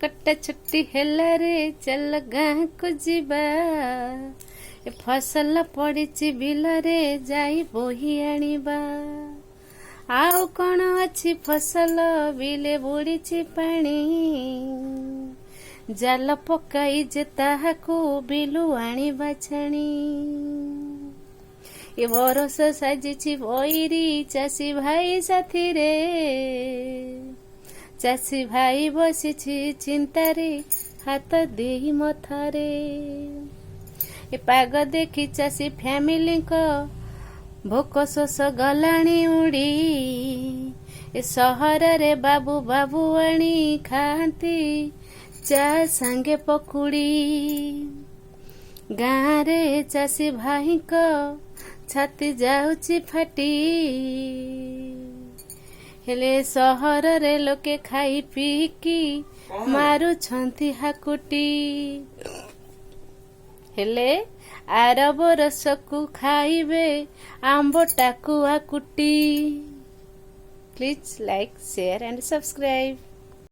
कटा छुट्टी हेला रे चल गाँ को जीवा ए फसल पड़िछि बिलरे जाई बोही आनिबा आउ कौन अच्छी फसल बिले बुड़ीछि पानी जाल पकाई जे ताहाकू बिलु आनिबा छाणी ए बरस साजिछि बईरी चाषी भाई साथी रे चाषी भाई बसिछि चिंतारे हाथ देही मथारे ए पाग देखी चाषी फैमिली को भोक शोष गलाणी उड़ी ए सहर रे बाबू बाबू आनी खाती चा सांगे पकुड़ी गाँ रे चाषी भाई को छाती जाउछि फाटी हेले सहर रे लोके खाई पीकी मारुछंती हाकुटी हेले आर बरसकू खाइबे आंब टाकुआ कुटी। Please like share and subscribe.